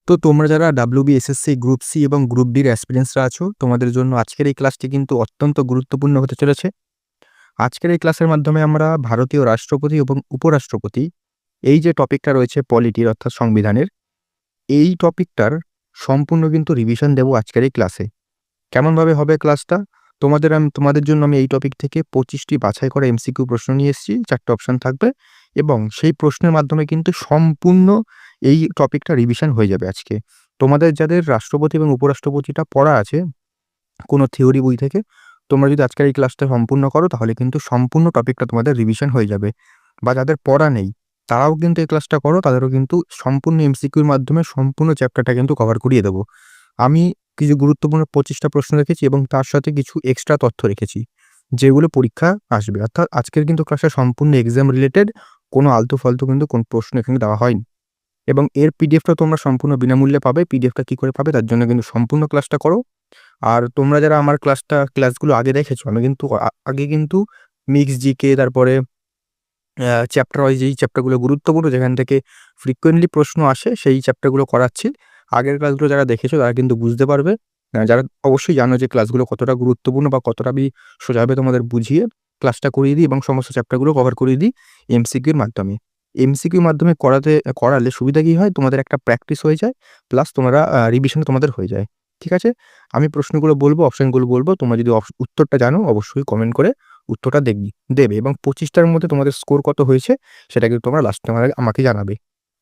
তো তোমরা যারা WBSSC গ্রুপ সি এবং গ্রুপ ডির অ্যাসপিরেন্টসরা আছো, তোমাদের জন্য আজকের এই ক্লাসটি কিন্তু অত্যন্ত গুরুত্বপূর্ণ হতে চলেছে। আজকের এই ক্লাসের মাধ্যমে আমরা ভারতীয় রাষ্ট্রপতি এবং উপরাষ্ট্রপতি এই যে টপিকটা রয়েছে পলিটির অর্থাৎ সংবিধানের, এই টপিকটার সম্পূর্ণ কিন্তু রিভিশন দেব আজকের এই ক্লাসে। কেমনভাবে হবে ক্লাসটা? তোমাদের জন্য আমি এই টপিক থেকে 25টি বাছাই করা MCQ প্রশ্ন নিয়ে এসেছি, 4টে অপশন থাকবে এবং সেই প্রশ্নের মাধ্যমে কিন্তু সম্পূর্ণ এই টপিকটা রিভিশন হয়ে যাবে আজকে। তোমাদের যাদের রাষ্ট্রপতি এবং উপরাষ্ট্রপতিটা পড়া আছে কোনো থিওরি বই থেকে, তোমরা যদি আজকের এই ক্লাসটা সম্পূর্ণ করো তাহলে কিন্তু সম্পূর্ণ টপিকটা তোমাদের রিভিশন হয়ে যাবে। বা যাদের পড়া নেই তারাও কিন্তু এই ক্লাসটা করো, তাদেরও কিন্তু সম্পূর্ণ MCQর মাধ্যমে সম্পূর্ণ চ্যাপ্টারটা কিন্তু কভার করিয়ে দেবো। আমি কিছু গুরুত্বপূর্ণ 25টা প্রশ্ন রেখেছি এবং তার সাথে কিছু এক্সট্রা তথ্য রেখেছি যেগুলো পরীক্ষা আসবে। অর্থাৎ আজকের কিন্তু ক্লাসটা সম্পূর্ণ এক্সাম রিলেটেড, কোনো আলতু ফালতু কিন্তু কোনো প্রশ্ন এখানে দেওয়া হয়নি। এবং এর পিডিএফটা তোমরা সম্পূর্ণ বিনামূল্যে পাবে। পিডিএফটা কী করে পাবে তার জন্য কিন্তু সম্পূর্ণ ক্লাসটা করো। আর তোমরা যারা আমার ক্লাসগুলো আগে দেখেছো, আমি কিন্তু আগে কিন্তু মিক্স জিকে, তারপরে চ্যাপ্টার ওয়াইজ যেই চ্যাপ্টারগুলো গুরুত্বপূর্ণ যেখান থেকে ফ্রিকোয়েন্টলি প্রশ্ন আসে সেই চ্যাপ্টারগুলো করাচ্ছি। আগের ক্লাসগুলো যারা দেখেছো তারা কিন্তু বুঝতে পারবে, যারা অবশ্যই জানো যে ক্লাসগুলো কতটা গুরুত্বপূর্ণ বা কতটা আমি সোজাভাবে তোমাদের বুঝিয়ে ক্লাসটা করিয়ে দিই এবং সমস্ত চ্যাপ্টারগুলো কভার করিয়ে দিই MCQর মাধ্যমে। MCQর মাধ্যমে করালে সুবিধা কী হয়, তোমাদের একটা প্র্যাকটিস হয়ে যায়, প্লাস তোমরা রিভিশন তোমাদের হয়ে যায়। ঠিক আছে? আমি প্রশ্নগুলো বলবো, অপশনগুলো বলবো, তোমরা যদি উত্তরটা জানো অবশ্যই কমেন্ট করে উত্তরটা দেবে এবং 25টার মধ্যে তোমাদের স্কোর কত হয়েছে সেটা কিন্তু তোমরা লাস্টে আমাকে জানাবে।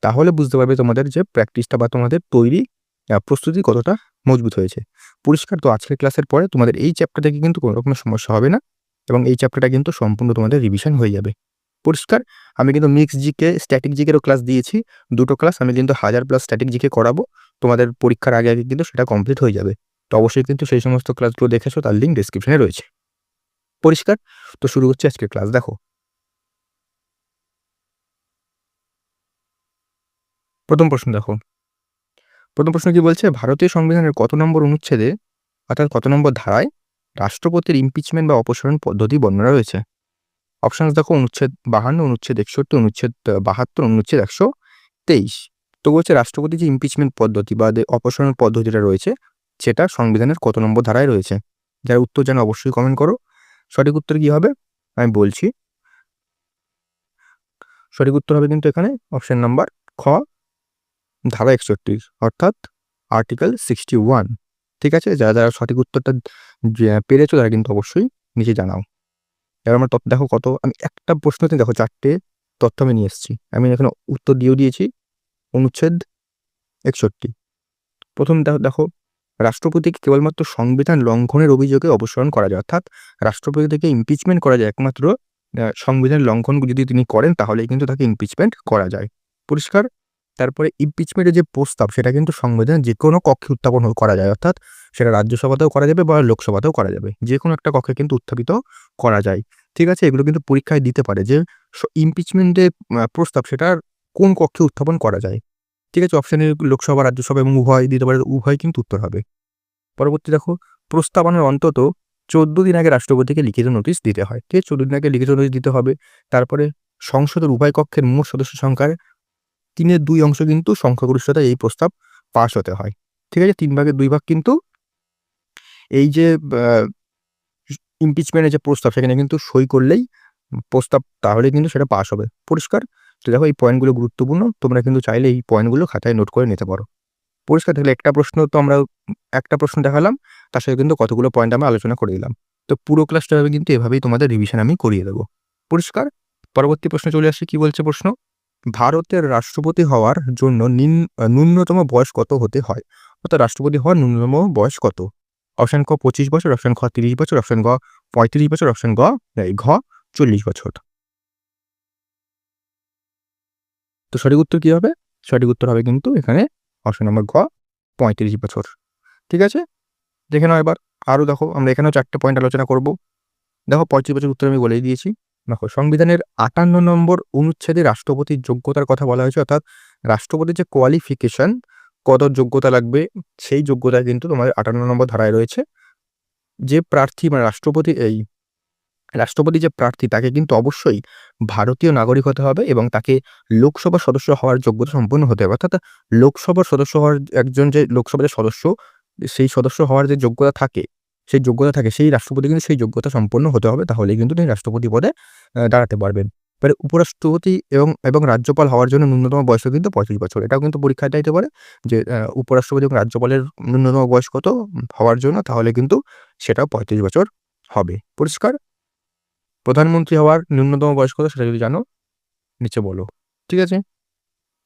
তাহলে বুঝতে পারবে তোমাদের যে প্র্যাকটিসটা বা তোমাদের তৈরি প্রস্তুতি কতটা মজবুত হয়েছে। পরিষ্কার? তো আজকের ক্লাসের পরে তোমাদের এই চ্যাপ্টার থেকে কিন্তু কোনো রকমের সমস্যা হবে না এবং এই চ্যাপ্টারটা কিন্তু সম্পূর্ণ তোমাদের রিভিশন হয়ে যাবে। পরিষ্কার? আমি কিন্তু মিক্স জিকে, স্ট্যাটিক জিকেরও ক্লাস দিয়েছি। 2টো ক্লাস আমি কিন্তু 1000+ স্ট্যাটিক জিকে করাবো। তোমাদের পরীক্ষার আগে কিন্তু সেটা কমপ্লিট হয়ে যাবে। তো অবশ্যই কিন্তু সেই সমস্ত ক্লাসগুলো দেখেছো, তার লিঙ্ক ডেসক্রিপশনে রয়েছে। পরিষ্কার? তো শুরু হচ্ছে আজকের ক্লাস। দেখো, প্রথম প্রশ্ন দেখো। প্রথম প্রশ্ন কি বলছে, ভারতীয় সংবিধানের কত নম্বর অনুচ্ছেদে অর্থাৎ কত নম্বর ধারায় রাষ্ট্রপতির ইমপিচমেন্ট বা অপসারণ পদ্ধতি বর্ণনা রয়েছে? অপশানস দেখো, অনুচ্ছেদ 52, অনুচ্ছেদ 61, অনুচ্ছেদ 72, অনুচ্ছেদ 123। তো বলছে রাষ্ট্রপতির যে ইমপিচমেন্ট পদ্ধতি বা অপসারণ পদ্ধতিটা রয়েছে সেটা সংবিধানের কত নম্বর ধারায় রয়েছে? যারা উত্তর জানো অবশ্যই কমেন্ট করো। সঠিক উত্তর কি হবে আমি বলছি। সঠিক উত্তর হবে কিন্তু এখানে অপশন নাম্বার খ, ধারা 61, অর্থাৎ আর্টিকেল 61। ঠিক আছে? যারা যারা সঠিক উত্তরটা পেরেছো তারা কিন্তু অবশ্যই নিচে জানাও। এবার আমার তথ্য দেখো কত, আমি একটা প্রশ্নতে দেখো 4টে তথ্য আমি নিয়ে এসেছি। আমি এখানে উত্তর দিয়েও দিয়েছি। অনুচ্ছেদ 61, প্রথম দেখো, রাষ্ট্রপতিকে কেবলমাত্র সংবিধান লঙ্ঘনের অভিযোগে অপসারণ করা যায়, অর্থাৎ রাষ্ট্রপতি থেকে ইমপিচমেন্ট করা যায় একমাত্র সংবিধান লঙ্ঘন যদি তিনি করেন তাহলেই কিন্তু তাকে ইমপিচমেন্ট করা যায়। পরিষ্কার? তারপরে ইমপিচমেন্টের যে প্রস্তাব সেটা কিন্তু সংবিধানের যে কোনো কক্ষে উত্থাপন করা যায়, অর্থাৎ সেটা রাজ্যসভাতেও করা যাবে বা লোকসভাতেও করা যাবে, যে কোনো একটা কক্ষে কিন্তু উত্থাপিত করা যায়। ঠিক আছে? এগুলো কিন্তু পরীক্ষায় দিতে পারে যে ইমপিচমেন্টের প্রস্তাব সেটার কোন কক্ষে উত্থাপন করা যায়। ঠিক আছে? অপশানে লোকসভা, রাজ্যসভা এবং উভয় দিতে পারে, উভয় কিন্তু উত্তর হবে। পরবর্তী দেখো, প্রস্তাবনার অন্তত 14 দিন আগে রাষ্ট্রপতিকে লিখিত নোটিশ দিতে হয়। ঠিক আছে? 14 দিন আগে লিখিত নোটিশ দিতে হবে। তারপরে সংসদের উভয় কক্ষের মোট সদস্য সংখ্যার 3/2 অংশ কিন্তু সংখ্যাগরিষ্ঠতায় এই প্রস্তাব পাস হতে হয়। ঠিক আছে? 3 ভাগের 2 ভাগ কিন্তু এই যে ইমপিচমেন্টের যে প্রস্তাব সেখানে কিন্তু সই করলেই প্রস্তাব, তাহলে কিন্তু সেটা পাস হবে। পরিষ্কার? তো দেখো, এই পয়েন্টগুলো গুরুত্বপূর্ণ, তোমরা কিন্তু চাইলে এই পয়েন্টগুলো খাতায় নোট করে নিতে পারো। পরিষ্কার? থাকলে একটা প্রশ্ন তো আমরা একটা প্রশ্ন দেখালাম, তার সাথে কিন্তু কতগুলো পয়েন্ট আমরা আলোচনা করে দিলাম। তো পুরো ক্লাসটা হবে কিন্তু এভাবেই তোমাদের রিভিশন আমি করিয়ে দেবো। পরিষ্কার? পরবর্তী প্রশ্ন চলে আসছে, কি বলছে প্রশ্ন, ভারতের রাষ্ট্রপতি হওয়ার জন্য ন্যূনতম বয়স কত হতে হয়? অর্থাৎ রাষ্ট্রপতি হওয়ার ন্যূনতম বয়স কত? অপশন ক 25 বছর, অপশন খ 30 বছর, অপশন গ 35 বছর, অপশন ঘ 40 বছর। তো সঠিক উত্তর কি হবে? সঠিক উত্তর হবে কিন্তু এখানে অপশন নম্বর ঘ 35 বছর। ঠিক আছে? দেখে নাও এবার। আরও দেখো, আমরা এখানেও 4টে পয়েন্ট আলোচনা করব। দেখো, 35 বছর উত্তর আমি বলেই দিয়েছি। দেখো, সংবিধানের 58 নম্বর অনুচ্ছেদে রাষ্ট্রপতির যোগ্যতার কথা বলা হয়েছে, অর্থাৎ রাষ্ট্রপতির যে কোয়ালিফিকেশন, কত যোগ্যতা লাগবে সেই যোগ্যতা কিন্তু তোমাদের 58 নম্বর ধারায় রয়েছে। যে প্রার্থী মানে রাষ্ট্রপতি এই রাষ্ট্রপতি যে প্রার্থী তাকে কিন্তু অবশ্যই ভারতীয় নাগরিক হতে হবে এবং তাকে লোকসভার সদস্য হওয়ার যোগ্যতা সম্পন্ন হতে হবে। অর্থাৎ লোকসভার সদস্য হওয়ার একজন যে লোকসভার যে সদস্য, সেই সদস্য হওয়ার যে যোগ্যতা থাকে, সেই রাষ্ট্রপতি কিন্তু সেই যোগ্যতা সম্পন্ন হতে হবে। তাহলেই কিন্তু তিনি রাষ্ট্রপতি পদে দাঁড়াতে পারবেন। এবারে উপরাষ্ট্রপতি এবং রাজ্যপাল হওয়ার জন্য ন্যূনতম বয়স কিন্তু 35 বছর। এটাও কিন্তু পরীক্ষায় দিতে পারে যে উপরাষ্ট্রপতি এবং রাজ্যপালের ন্যূনতম বয়স কত হওয়ার জন্য, তাহলে কিন্তু সেটাও 35 বছর হবে। পরিষ্কার? প্রধানমন্ত্রী হওয়ার ন্যূনতম বয়স কত সেটা যদি জানো নিচে বলো। ঠিক আছে?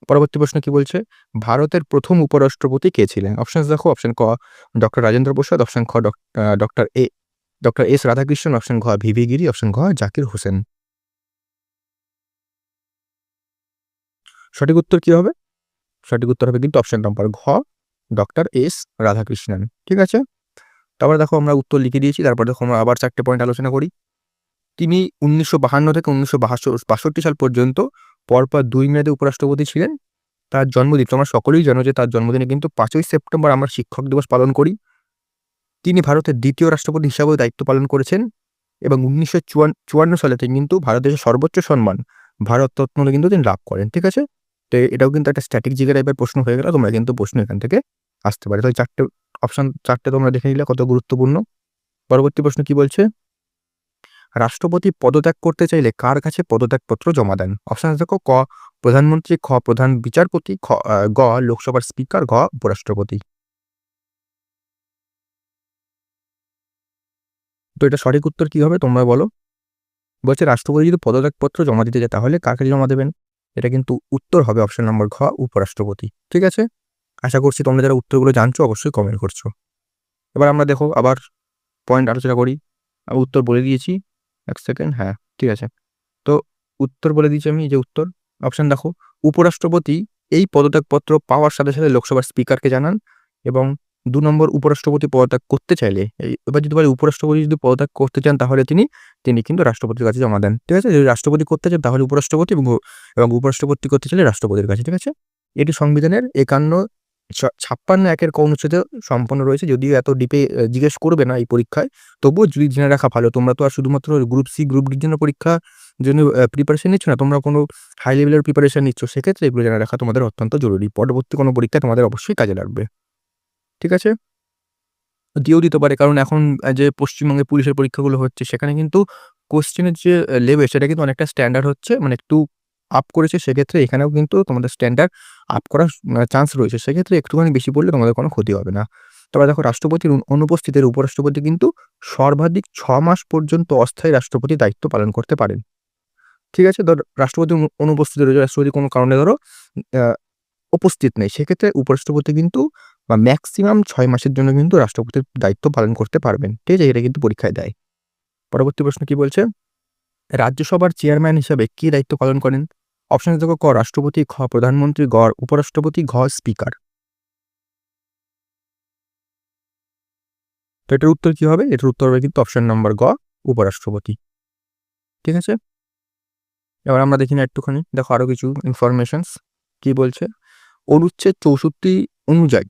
পরবর্তী প্রশ্ন কি বলছে? ভারতের প্রথম উপরাষ্ট্রপতি কে ছিলেন? অপশনস দেখো। অপশন ক ডক্টর রাজেন্দ্র প্রসাদ, অপশন খ ডক্টর এস রাধাকৃষ্ণন, অপশন ঘ ভিভি গিরি, অপশন ঘ জাকির হোসেন। সঠিক উত্তর কি হবে? সঠিক উত্তর হবে কিন্তু অপশন নাম্বার ঘ ডক্টর এস রাধাকৃষ্ণন। ঠিক আছে? তারপরে দেখো আমরা উত্তর লিখে দিয়েছি। তারপরে দেখো আমরা আবার 4টে পয়েন্ট আলোচনা করি। তিনি 1952 থেকে 1962 সাল পর্যন্ত পরপর 2 মেয়াদে উপরাষ্ট্রপতি ছিলেন। তার জন্মদিন তোমরা সকলেই জানো যে তার জন্মদিনে কিন্তু 5ই সেপ্টেম্বর আমরা শিক্ষক দিবস পালন করি। তিনি ভারতের 2য় রাষ্ট্রপতি হিসাবেও দায়িত্ব পালন করেছেন এবং 1954 সালে তিনি কিন্তু ভারতের সর্বোচ্চ সম্মান ভারতরত্ন কিন্তু তিনি লাভ করেন। ঠিক আছে? তো এটাও কিন্তু একটা স্ট্যাটিক জিকে টাইপের প্রশ্ন হয়ে গেল। তোমরা কিন্তু প্রশ্ন এখান থেকে আসতে পারে। তো 4টে অপশন 4টে তোমরা দেখে নিলে কত গুরুত্বপূর্ণ। পরবর্তী প্রশ্ন কি বলছে? রাষ্ট্রপতি পদত্যাগ করতে চাইলে কার কাছে পদত্যাগপত্র জমা দেন? অপশন দেখো। ক প্রধানমন্ত্রী, খ প্রধান বিচারপতি, গ লোকসভার স্পিকার, ঘ উপরাষ্ট্রপতি। তো এটা সঠিক উত্তর কি হবে তোমরা বলো? বলছে রাষ্ট্রপতি যদি পদত্যাগপত্র জমা দিতে যায় তাহলে কার কাছে জমা দেবেন? এটা কিন্তু উত্তর হবে অপশন নম্বর ঘ উপরাষ্ট্রপতি। ঠিক আছে? আশা করছি তোমরা যারা উত্তরগুলো জানছো অবশ্যই কমেন্ট করছো। এবার আমরা দেখো আবার পয়েন্ট আলোচনা করি। আমি উত্তর বলে দিয়েছি। 1 সেকেন্ড। হ্যাঁ, ঠিক আছে। তো উত্তর বলে দিয়েছি আমি, যে উত্তর অপশন দেখো। উপরাষ্ট্রপতি এই পদত্যাগপত্র পাওয়ার সাথে সাথে লোকসভার স্পিকারকে জানান এবং 2 নম্বর উপরাষ্ট্রপতি পদত্যাগ করতে চাইলে এবার যদি বলে উপরাষ্ট্রপতি যদি পদত্যাগ করতে চান তাহলে তিনি কিন্তু রাষ্ট্রপতির কাছে জমা দেন। ঠিক আছে? যদি রাষ্ট্রপতি করতে চান তাহলে উপরাষ্ট্রপতি এবং উপরাষ্ট্রপতি করতে চাইলে রাষ্ট্রপতির কাছে। ঠিক আছে? এটি সংবিধানের 56 ক অনুচ্ছেদে সম্পন্ন রয়েছে। যদিও এত ডিপে জিজ্ঞেস করবে না এই পরীক্ষায়, তবুও যদি জেনে রাখা ভালো। তোমরা তো আর শুধুমাত্র গ্রুপ সি, গ্রুপ ডির জন্য জন্য প্রিপারেশন নিচ্ছ না, তোমরা কোনো হাই লেভেলের প্রিপারেশন নিচ্ছ, সেক্ষেত্রে এগুলো জেনে রাখা তোমাদের অত্যন্ত জরুরি। পরবর্তী কোনো পরীক্ষায় তোমাদের অবশ্যই কাজে লাগবে। ঠিক আছে? দিয়েও দিতে পারে, কারণ এখন যে পশ্চিমবঙ্গে পুলিশের পরীক্ষাগুলো হচ্ছে সেখানে কিন্তু কোশ্চেনের যে লেভেল সেটা কিন্তু অনেকটা স্ট্যান্ডার্ড হচ্ছে, মানে একটু আপ করেছে। সেক্ষেত্রে এখানেও কিন্তু তোমাদের স্ট্যান্ডার্ড আপ করার চান্স রয়েছে। সেক্ষেত্রে একটুখানি বেশি পড়লে তোমাদের কোনো ক্ষতি হবে না। তবে দেখো রাষ্ট্রপতির অনুপস্থিতিতে উপরাষ্ট্রপতি কিন্তু সর্বাধিক 6 মাস পর্যন্ত অস্থায়ী রাষ্ট্রপতি দায়িত্ব পালন করতে পারেন। ঠিক আছে? রাষ্ট্রপতি অনুপস্থিত রয়েছে, রাষ্ট্রপতি কোনো কারণে আ উপস্থিত নেই। সেক্ষেত্রে উপরাষ্ট্রপতি কিন্তু ম্যাক্সিমাম 6 মাসের জন্য কিন্তু রাষ্ট্রপতির দায়িত্ব পালন করতে পারবেন। ঠিক আছে? এটা কিন্তু পরীক্ষায় দেয়। পরবর্তী প্রশ্ন কি বলছে? রাজ্যসভার চেয়ারম্যান হিসাবে কি দায়িত্ব পালন করেন? অপশন দেখো। ক রাষ্ট্রপতি, খ প্রধানমন্ত্রী, গ উপরাষ্ট্রপতি, ঘ স্পিকার। তো এটার উত্তর কি হবে? এটার উত্তর হবে কিন্তু অপশন নাম্বার গ উপরাষ্ট্রপতি। ঠিক আছে? এবার আমরা দেখি না একটুখানি। দেখো আরো কিছু ইনফরমেশনস কি বলছে। অনুচ্ছেদ 64 অনুযায়ী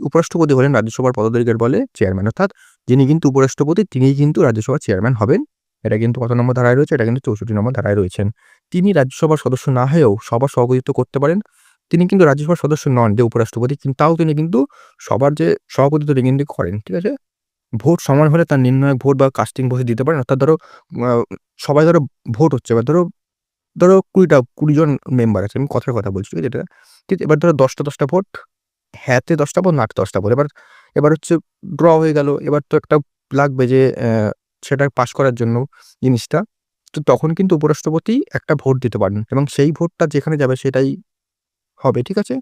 উপরাষ্ট্রপতি হলেন রাজ্যসভার পদদৈর্ঘ্যের বলে চেয়ারম্যান। অর্থাৎ যিনি কিন্তু উপরাষ্ট্রপতি তিনিই কিন্তু রাজ্যসভার চেয়ারম্যান হবেন। এটা কিন্তু কত নম্বর ধারায় রয়েছে? এটা কিন্তু 64 নম্বর ধারায় রয়েছেন। তিনি রাজ্যসভার সদস্য না হয়েও সভার সভাপতিত্ব করতে পারেন। তিনি কিন্তু রাজ্যসভার সদস্য নন, যে উপরাষ্ট্রপতি, তাও তিনি কিন্তু সবার যে সভাপতিত্ব তিনি কিন্তু করেন। ঠিক আছে? ভোট সমান হলে তার নির্ণায়ক ভোট বা কাস্টিং ভোটে দিতে পারেন। অর্থাৎ ধরো সবাই ভোট হচ্ছে, এবার ধরো 20 জন মেম্বার আছে। আমি কথার কথা বলছি, ঠিক আছে? ঠিক এবার ধরো 10টা ভোট হ্যাঁতে, 10টা ভোট নাতে, 10টা ভোট। এবার হচ্ছে ড্র হয়ে গেল। এবার তো একটা লাগবে যে সেটা পাস করার জন্য জিনিসটা। তো তখন কিন্তু উপরাষ্ট্রপতি একটা ভোট দিতে পারেন এবং সেই ভোটটা যেখানে যাবে সেটাই হবে। ঠিক আছে?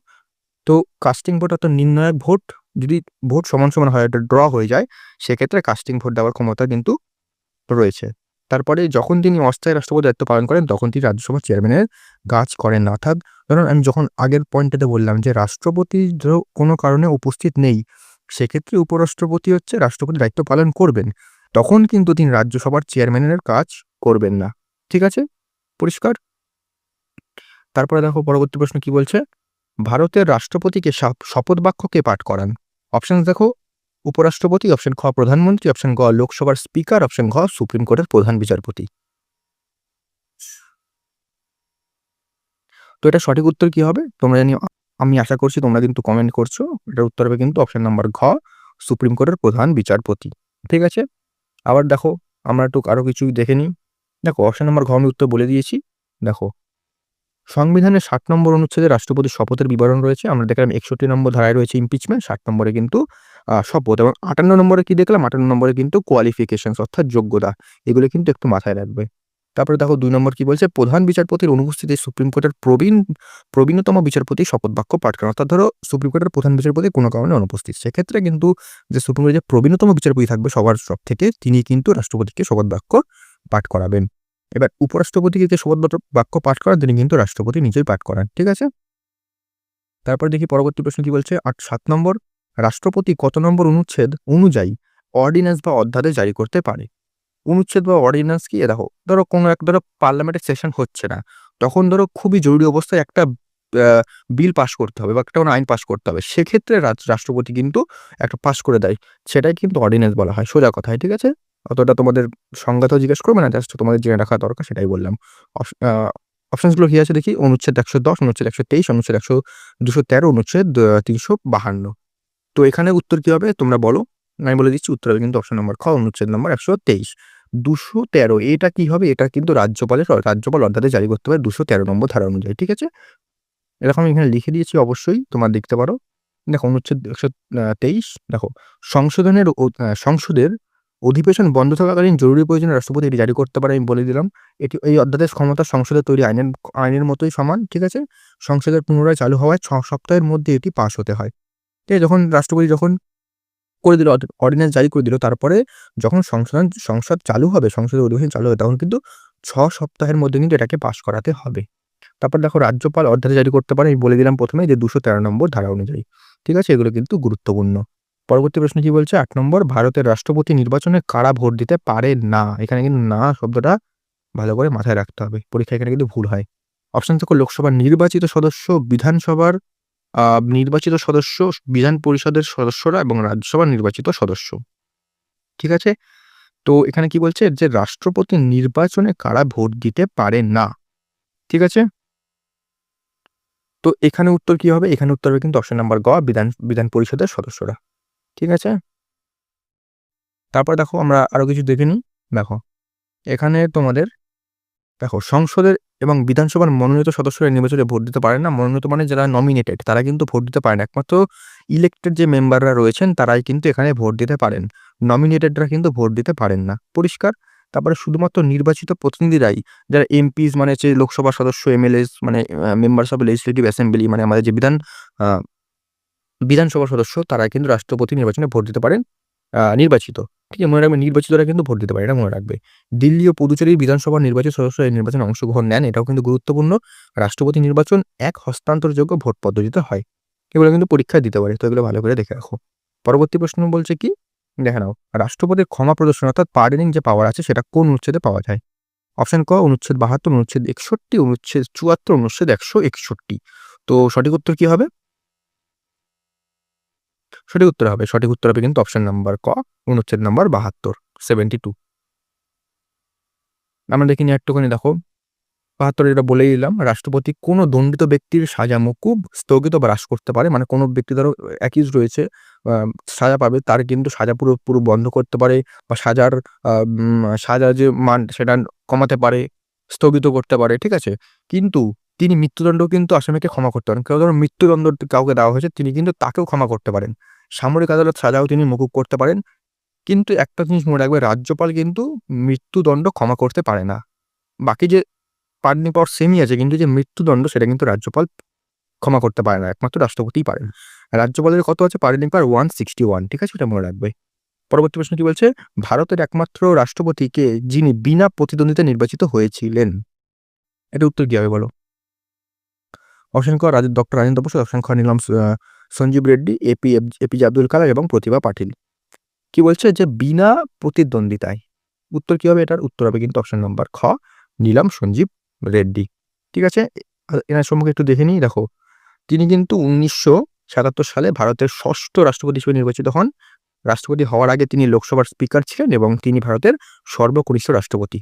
তো কাস্টিং ভোট অর্থাৎ নির্ণায়ক ভোট, যদি ভোট সমান হয়, এটা ড্র হয়ে যায়, সেক্ষেত্রে কাস্টিং ভোট দেওয়ার ক্ষমতা কিন্তু রয়েছে। তারপরে যখন তিনি অস্থায়ী রাষ্ট্রপতির দায়িত্ব পালন করেন তখন তিনি রাজ্যসভার চেয়ারম্যানের কাজ করেন না। অর্থাৎ ধরুন আমি যখন আগের পয়েন্টটাতে বললাম যে রাষ্ট্রপতি ধরো কোনো কারণে উপস্থিত নেই, সেক্ষেত্রে উপরাষ্ট্রপতি হচ্ছে রাষ্ট্রপতির দায়িত্ব পালন করবেন। তখন কিন্তু তিনি রাজ্যসভার চেয়ারম্যানের কাজ করবেন না। ঠিক আছে? পরিষ্কার? তারপরে দেখো পরবর্তী প্রশ্ন কি বলছে। ভারতের রাষ্ট্রপতিকে শপথ বাক্য কে পাঠ করান? অপশনস দেখো। উপরাষ্ট্রপতি, অপশন খ প্রধানমন্ত্রী, অপশন গ লোকসভার স্পিকার, অপশন ঘ সুপ্রিম কোর্টের প্রধান বিচারপতি। তো এটা সঠিক উত্তর কি হবে তোমরা আমি আশা করছি তোমরা কিন্তু কমেন্ট করছো। এটার উত্তর হবে কিন্তু অপশন নাম্বার ঘ সুপ্রিম কোর্টের প্রধান বিচারপতি। ঠিক আছে, আবার দেখো আমরা একটু আরো কিছু দেখে নিই। দেখো অপশন নাম্বার ঘ আমি উত্তর বলে দিয়েছি। দেখো সংবিধানের 60 নম্বর অনুচ্ছেদে রাষ্ট্রপতির শপথের বিবরণ রয়েছে। আমরা দেখলাম 61 নম্বর ধারায় রয়েছে ইমপিচমেন্ট, 60 নম্বরে কিন্তু শপথ, এবং 58 নম্বরে কি দেখলাম, 58 নম্বরে কিন্তু কোয়ালিফিকেশনস অর্থাৎ যোগ্যতা। এগুলো কিন্তু একটু মাথায় রাখবে। তারপরে দেখো 2 নম্বর কি বলছে, প্রধান বিচারপতির অনুপস্থিতিতে সুপ্রিম কোর্টের প্রবীণতম বিচারপতি শপথ বাক্য পাঠ করেন। অর্থাৎ ধরো সুপ্রিম কোর্টের প্রধান বিচারপতি কোনো কারণে অনুপস্থিত, সেক্ষেত্রে কিন্তু যে সুপ্রিম কোর্টের যে প্রবীণতম বিচারপতি থাকবে সব থেকে, তিনি কিন্তু রাষ্ট্রপতিকে শপথ বাক্য পাঠ করাবেন। এবার উপরাষ্ট্রপতিকে যে শপথ বাক্য পাঠ করান তিনি কিন্তু রাষ্ট্রপতি নিজেই পাঠ করান। ঠিক আছে, তারপর দেখি পরবর্তী প্রশ্ন কি বলছে। 7 নম্বর, রাষ্ট্রপতি কত নম্বর অনুচ্ছেদ অনুযায়ী অর্ডিন্যান্স বা অধ্যাদেশ জারি করতে পারে? অনুচ্ছেদ বা অর্ডিন্যান্স কি? দেখো ধরো কোনো এক ধরো পার্লামেন্টের সেশন হচ্ছে না, তখন ধরো খুবই জরুরি অবস্থায় একটা বিল পাস করতে হবে বা একটা কোনো আইন পাস করতে হবে, সেক্ষেত্রে রাষ্ট্রপতি কিন্তু একটা পাস করে দেয়, সেটাই কিন্তু অর্ডিন্যান্স বলা হয়, সোজা কথায়। ঠিক আছে, অতটা তোমাদের সংজ্ঞাতেও জিজ্ঞেস করবে না, জাস্ট তোমাদের জেনে রাখা দরকার, সেটাই বললাম। অপশনসগুলো কি আছে দেখি। অনুচ্ছেদ 110, অনুচ্ছেদ 123, অনুচ্ছেদ 213, অনুচ্ছেদ 352। তো এখানে উত্তর কি হবে তোমরা বলো, আমি বলে দিচ্ছি। উত্তর হবে কিন্তু অপশন নম্বর খ অনুচ্ছেদ নম্বর 123। 213 এটা কি হবে? এটা কিন্তু রাজ্যপাল অধ্যাদেশ জারি করতে পারে 213 নম্বর ধারা অনুযায়ী। ঠিক আছে, এরকম আমি এখানে লিখে দিয়েছি, অবশ্যই তোমরা দেখতে পারো। দেখো অনুচ্ছেদ 123, দেখো সংসদের অধিবেশন বন্ধ থাকাকালীন জরুরি প্রয়োজনে রাষ্ট্রপতি এটি জারি করতে পারে, আমি বলে দিলাম। এই অধ্যাদেশ ক্ষমতা সংসদের তৈরি আইনের মতোই সমান। ঠিক আছে, সংসদের পুনরায় চালু হওয়ায় 6 সপ্তাহের মধ্যে এটি পাস হতে হয়। ঠিক আছে, যখন রাষ্ট্রপতি করে দিল, অর্ডিন্যান্স জারি করে দিল, তারপরে যখন সংসদ চালু হবে, সংসদের অধিবেশন চালু হবে, তখন কিন্তু 6 সপ্তাহের মধ্যে কিন্তু এটাকে পাস করাতে হবে। তারপর দেখো রাজ্যপাল অধ্যাদেশ জারি করতে পারে, আমি বলে দিলাম প্রথমে যে 213 নম্বর ধারা অনুযায়ী। ঠিক আছে, এগুলো কিন্তু গুরুত্বপূর্ণ। পরবর্তী প্রশ্ন কি বলছে, 8 নম্বর, ভারতের রাষ্ট্রপতি নির্বাচনে কারা ভোট দিতে পারে না? এখানে কিন্তু না শব্দটা ভালো করে মাথায় রাখতে হবে, পরীক্ষা এখানে কিন্তু ভুল হয়। অপশন থেকে লোকসভার নির্বাচিত সদস্য, বিধানসভার নির্বাচিত সদস্য, বিধান পরিষদের সদস্যরা এবং রাজ্যসভার নির্বাচিত সদস্য। ঠিক আছে, তো এখানে কি বলছে যে রাষ্ট্রপতি নির্বাচনে কারা ভোট দিতে পারে না? ঠিক আছে, তো এখানে উত্তর কি হবে? এখানে উত্তর হবে কিন্তু অপশন নাম্বার গ বিধান পরিষদের সদস্যরা। ঠিক আছে, তারপর দেখো আমরা আরো কিছু দেখে নিই। দেখো এখানে তোমাদের দেখো সংসদের এবং বিধানসভার মনোনীত সদস্যরা নির্বাচনে ভোট দিতে পারে না। মনোনীত মানে যারা নমিনেটেড তারা কিন্তু ভোট দিতে পারে না, একমাত্র ইলেক্টেড যে মেম্বাররা রয়েছেন তারাই কিন্তু এখানে ভোট দিতে পারেন, নমিনেটেডরা কিন্তু ভোট দিতে পারেন না। পরিষ্কার? তারপরে শুধুমাত্র নির্বাচিত প্রতিনিধিরাই, যারা এমপিস মানে হচ্ছে লোকসভা সদস্য, এমএলএস মানে মেম্বার্স অফ লেজিসলেটিভ অ্যাসেম্বলি মানে আমাদের যে বিধানসভা সদস্য, তারাই কিন্তু রাষ্ট্রপতি নির্বাচনে ভোট দিতে পারেন, নির্বাচিত। ঠিক আছে, মনে রাখবে নির্বাচিতরা কিন্তু ভোট দিতে পারে, এটা মনে রাখবে। দিল্লি ও পুদুচেরির বিধানসভার নির্বাচিত সদস্য এই নির্বাচনে অংশগ্রহণ নেন, এটাও কিন্তু গুরুত্বপূর্ণ। রাষ্ট্রপতি নির্বাচন এক হস্তান্তরযোগ্য ভোট পদ্ধতিতে হয়, এগুলো কিন্তু পরীক্ষায় দিতে পারে, তো এগুলো ভালো করে দেখে রাখো। পরবর্তী প্রশ্ন বলছে কি, দেখে নাও, রাষ্ট্রপতির ক্ষমা প্রদর্শন অর্থাৎ পার্ডনিং যে পাওয়ার আছে সেটা কোন অনুচ্ছেদে পাওয়া যায়? অপশন ক অনুচ্ছেদ 72, অনুচ্ছেদ 61, অনুচ্ছেদ 74, অনুচ্ছেদ 161। তো সঠিক উত্তর কি হবে? সঠিক উত্তর হবে কিন্তু অপশন নাম্বার ক অনুচ্ছেদ নাম্বার 72, 72। আমরা দেখিনি একটুখানি, দেখো 72 এটা বলেই দিলাম, রাষ্ট্রপতি কোনো দণ্ডিত ব্যক্তির সাজা মকুব, স্থগিত বা হ্রাস করতে পারে। মানে কোনো ব্যক্তি ধরো অ্যাকিউজ রয়েছে, সাজা পাবে, তার কিন্তু সাজা পুরো বন্ধ করতে পারে, বা সাজা যে মান সেটা কমাতে পারে, স্থগিত করতে পারে। ঠিক আছে, কিন্তু তিনি মৃত্যুদণ্ড কিন্তু আসামিকে ক্ষমা করতে পারেন। কেউ ধরো মৃত্যুদণ্ড কাউকে দেওয়া হয়েছে, তিনি কিন্তু তাকেও ক্ষমা করতে পারেন। সামরিক আদালত সাজাও তিনি মকুব করতে পারেন। কিন্তু একটা জিনিস মনে রাখবে, রাজ্যপাল কিন্তু মৃত্যুদণ্ড ক্ষমা করতে পারে না। বাকি যে পার্ডনিং পাওয়ার সেমই আছে, কিন্তু যে মৃত্যুদণ্ড সেটা কিন্তু রাজ্যপাল ক্ষমা করতে পারে না, একমাত্র রাষ্ট্রপতিই পারেন। রাজ্যপালের কত আছে পার্ডনিং পাওয়ার? 161। ঠিক আছে, এটা মনে রাখবে। পরবর্তী প্রশ্ন কি বলছে, ভারতের একমাত্র রাষ্ট্রপতি কে যিনি বিনা প্রতিদ্বন্দ্বিতা নির্বাচিত হয়েছিলেন? এটা উত্তর কি হবে বলো? অপশন ক ডক্টর রাজেন্দ্র বসু, অপশন খ নিলাম সঞ্জীব রেড্ডি, এপিজে আব্দুল কালাম এবং প্রতিভা পাটিল। কি বলছে যে বিনা প্রতিদ্বন্দ্বিতায়, উত্তর কি হবে? এটার উত্তর হবে কিন্তু অপশন নাম্বার খ নিলাম সঞ্জীব রেড্ডি। ঠিক আছে, এনার সম্মুখে একটু দেখে নিই। দেখো তিনি কিন্তু 1977 সালে ভারতের 6ষ্ঠ রাষ্ট্রপতি হিসেবে নির্বাচিত হন। রাষ্ট্রপতি হওয়ার আগে তিনি লোকসভার স্পিকার ছিলেন এবং তিনি ভারতের সর্বকনিষ্ঠ রাষ্ট্রপতি